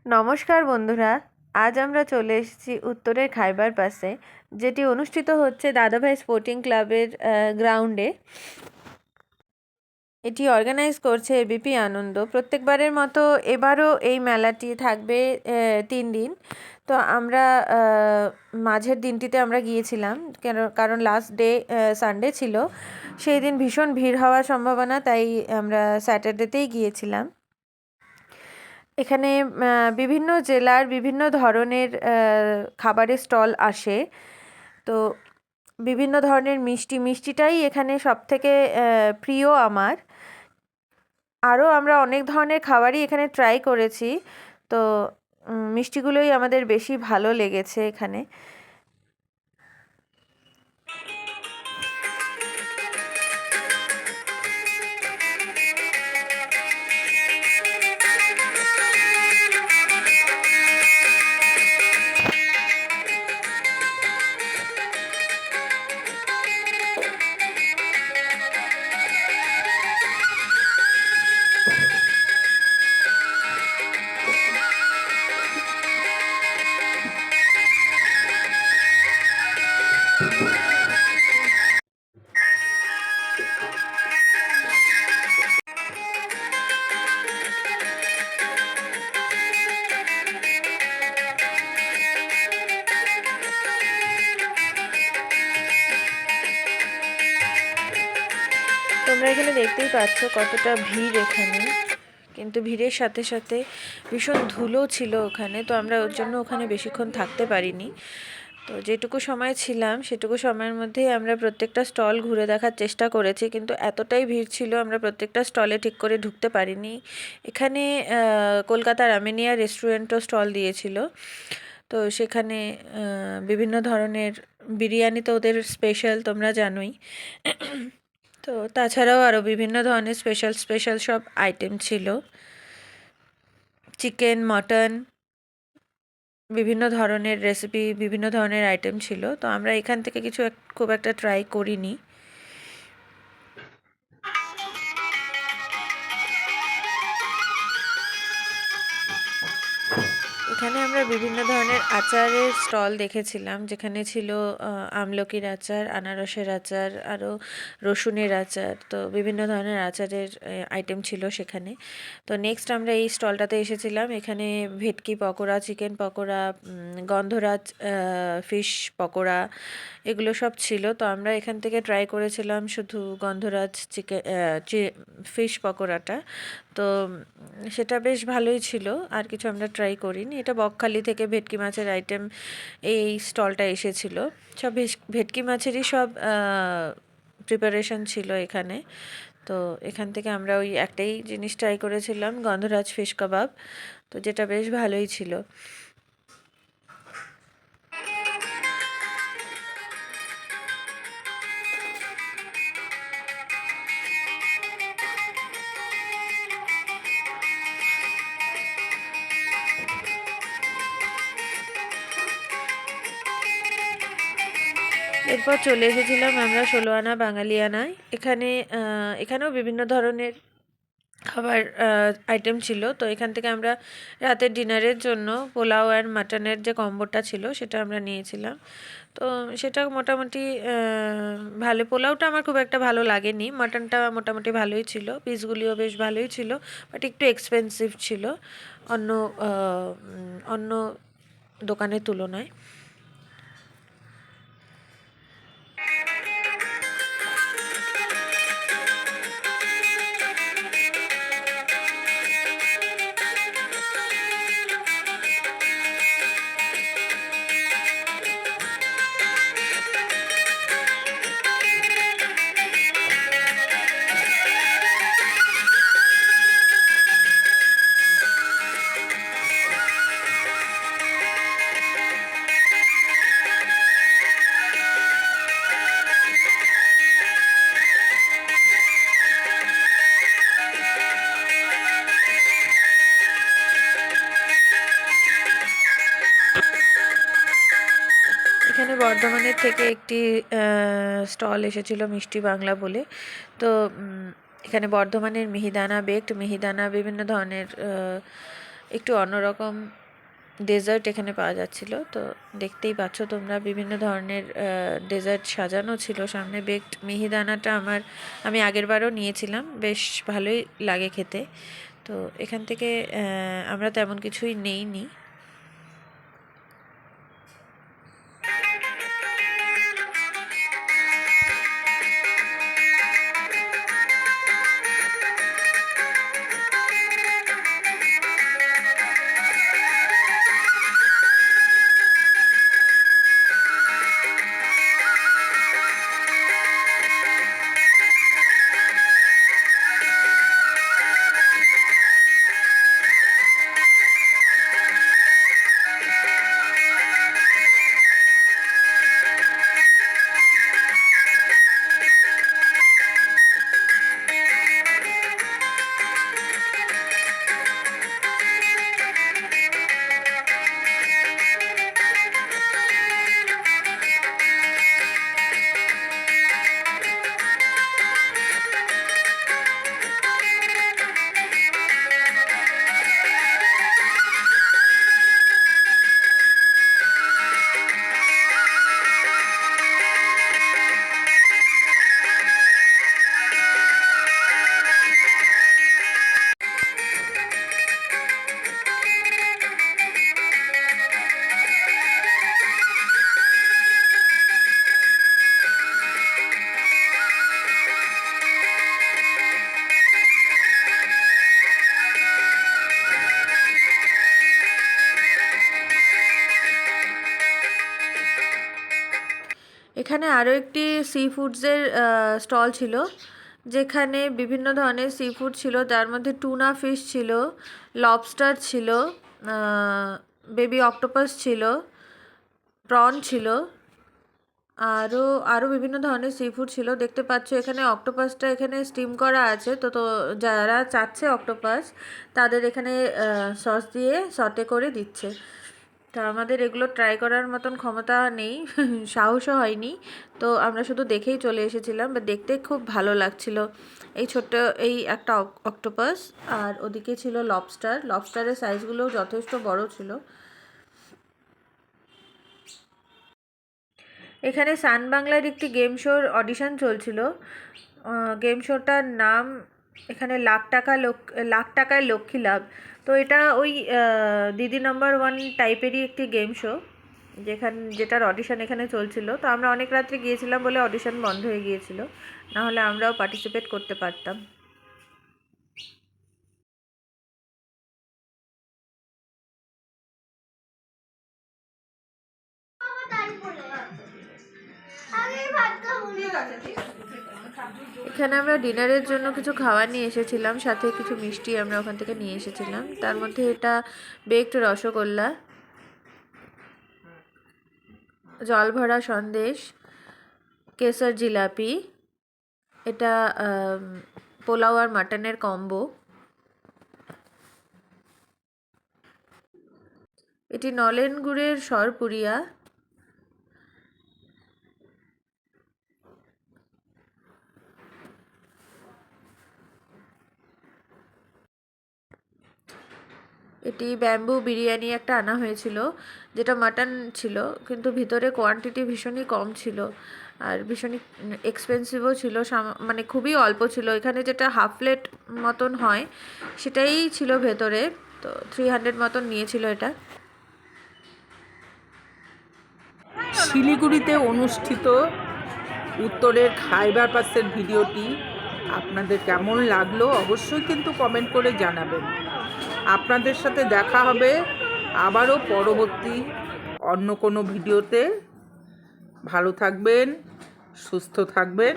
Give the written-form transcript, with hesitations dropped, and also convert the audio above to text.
নমস্কার বন্ধুরা, আজ আমরা চলে এসেছি উত্তরের খাইবার পাসে, যেটি অনুষ্ঠিত হচ্ছে দাদাভাই স্পোর্টিং ক্লাবের গ্রাউন্ডে। এটি অর্গানাইজ করছে এবিপি আনন্দ। প্রত্যেকবারের মতো এবারও এই মেলাটি থাকবে 3 দিন। তো আমরা মাঝের দিনটিতে আমরা গিয়েছিলাম, কারণ লাস্ট ডে সানডে ছিল। সেই দিন ভীষণ ভিড় হওয়ার সম্ভাবনা, তাই আমরা স্যাটারডেতেই গিয়েছিলাম। এখানে বিভিন্ন জেলার বিভিন্ন ধরনের খাবারের স্টল আসে। তো বিভিন্ন ধরনের মিষ্টিটাই এখানে সবথেকে প্রিয় আমার। আরও আমরা অনেক ধরনের খাবারই এখানে ট্রাই করেছি। তো মিষ্টিগুলোই আমাদের বেশি ভালো লেগেছে এখানে। তোমরা এখানে দেখতেই পাচ্ছ কতটা ভিড় এখানে, কিন্তু ভিড়ের সাথে সাথে ভীষণ ধুলো ছিল ওখানে। তো আমরা ওর জন্য ওখানে বেশিক্ষণ থাকতে পারিনি। তো যেটুকু সময় ছিলাম সেটুকু সময়ের মধ্যেই আমরা প্রত্যেকটা স্টল ঘুরে দেখার চেষ্টা করেছি, কিন্তু এতটাই ভিড় ছিল আমরা প্রত্যেকটা স্টলে ঠিক করে ঢুকতে পারিনি। এখানে কলকাতার আমিনিয়া রেস্টুরেন্টও স্টল দিয়েছিল। তো সেখানে বিভিন্ন ধরনের বিরিয়ানি তো ওদের স্পেশাল, তোমরা জানোই। তো তাছাড়াও আরও বিভিন্ন ধরনের স্পেশাল সব আইটেম ছিল, চিকেন, মটন, বিভিন্ন ধরনের রেসিপি, বিভিন্ন ধরনের আইটেম ছিল। তো আমরা এখান থেকে কিছু খুব একটা ট্রাই করিনি। এখানে আমরা বিভিন্ন ধরনের আচারের স্টল দেখেছিলাম, যেখানে ছিল আমলকির আচার, আনারসের আচার, আরও রসুনের আচার। তো বিভিন্ন ধরনের আচারের আইটেম ছিল সেখানে। তো নেক্সট আমরা এই স্টলটাতে এসেছিলাম। এখানে ভেটকি পকোড়া, চিকেন পকোড়া, গন্ধরাজ ফিশ পকোড়া, এগুলো সব ছিল। তো আমরা এখান থেকে ট্রাই করেছিলাম শুধু গন্ধরাজ ফিশ পকোড়াটা। তো সেটা বেশ ভালোই ছিল, আর কিছু আমরা ট্রাই করিনি। এটা বকখালি থেকে ভেটকি মাছের আইটেম এই স্টলটা এসেছিল। সব ভেটকি মাছেরই সব প্রিপারেশন ছিল এখানে। তো এখান থেকে আমরা ওই একটাই জিনিস ট্রাই করেছিলাম, গন্ধরাজ ফিশ কাবাব, তো যেটা বেশ ভালোই ছিল। এরপর চলে এসেছিলাম আমরা 16 আনা বাঙালিয়ানায়। এখানেও বিভিন্ন ধরনের খাবার আইটেম ছিল। তো এখান থেকে আমরা রাতের ডিনারের জন্য পোলাও আর মাটনের যে কম্বোটা ছিল সেটা আমরা নিয়েছিলাম। তো সেটা মোটামুটি ভালো। পোলাওটা আমার খুব একটা ভালো লাগেনি, মাটনটা মোটামুটি ভালোই ছিল, পিসগুলিও বেশ ভালোই ছিল, বাট একটু এক্সপেন্সিভ ছিল অন্য অন্য দোকানের তুলনায়। এখানে বর্ধমানের থেকে একটি স্টল এসেছিল মিষ্টি বাংলা বলে। তো এখানে বর্ধমানের মিহিদানা বেকড, মিহিদানা বিভিন্ন ধরনের একটু অন্যরকম ডেজার্ট এখানে পাওয়া যাচ্ছিলো। তো দেখতেই পাচ্ছ তোমরা, বিভিন্ন ধরনের ডেজার্ট সাজানো ছিল সামনে। বেকড মিহিদানাটা আমি আগের বারও নিয়েছিলাম, বেশ ভালোই লাগে খেতে। তো এখান থেকে আমরা তেমন কিছুই নেইনি। এখানে আরও একটি সি ফুডসের স্টল ছিল, যেখানে বিভিন্ন ধরনের সি ফুড ছিল, যার মধ্যে টুনা ফিশ ছিল, লবস্টার ছিল, বেবি অক্টোপাস ছিল, প্রন ছিল, আরও বিভিন্ন ধরনের সি ফুড ছিল। দেখতে পাচ্ছ এখানে অক্টোপাসটা এখানে স্টিম করা আছে। তো যারা চাচ্ছে অক্টোপাস, তাদের এখানে সস দিয়ে সটে করে দিচ্ছে। তো আমাদের এগুলো ট্রাই করার মতন ক্ষমতা নেই, সাহসও হয়নি। তো আমরা শুধু দেখেই চলে এসেছিলাম, বা দেখতে খুব ভালো লাগছিল। এই একটা অক্টোপাস, আর ওদিকে ছিল লবস্টারের সাইজগুলোও যথেষ্ট বড় ছিল। এখানে সান বাংলার একটি গেম শোর অডিশন চলছিল। গেম শোটার নাম এখানে লাখ টাকায় লক্ষ্মী লাভ। তো এটা ওই দিদি নাম্বার 1 টাইপেরই একটি গেম শো, যেটার অডিশন এখানে চলছিল। তো আমরা অনেক রাত্রে গিয়েছিলাম বলে অডিশন বন্ধ হয়ে গিয়েছিল, নাহলে আমরাও পার্টিসিপেট করতে পারতাম। এখানে আমরা ডিনারের জন্য কিছু খাবার নিয়ে এসেছিলাম, সাথে কিছু মিষ্টি আমরা ওখান থেকে নিয়ে এসেছিলাম। তার মধ্যে এটা বেকড রসগোল্লা, জল ভরা সন্দেশ, কেসর জিলাপি, এটা পোলাও আর মাটনের কম্বো, এটি নলেন গুড়ের সরপুরিয়া, এটি ব্যাম্বু বিরিয়ানি একটা আনা হয়েছিল, যেটা মাটন ছিল, কিন্তু ভিতরে কোয়ান্টিটি ভীষণই কম ছিল আর ভীষণই এক্সপেন্সিভও ছিল। মানে খুবই অল্প ছিল। এখানে যেটা হাফ প্লেট মতন হয় সেটাই ছিল ভেতরে। তো 300 মতন নিয়েছিল এটা। শিলিগুড়িতে অনুষ্ঠিত উত্তরের খাইবার পাসের ভিডিওটি আপনাদের কেমন লাগলো অবশ্যই কিন্তু কমেন্ট করে জানাবেন। আপনাদের সাথে দেখা হবে আবারও পরবর্তী অন্য কোনো ভিডিওতে। ভালো থাকবেন, সুস্থ থাকবেন।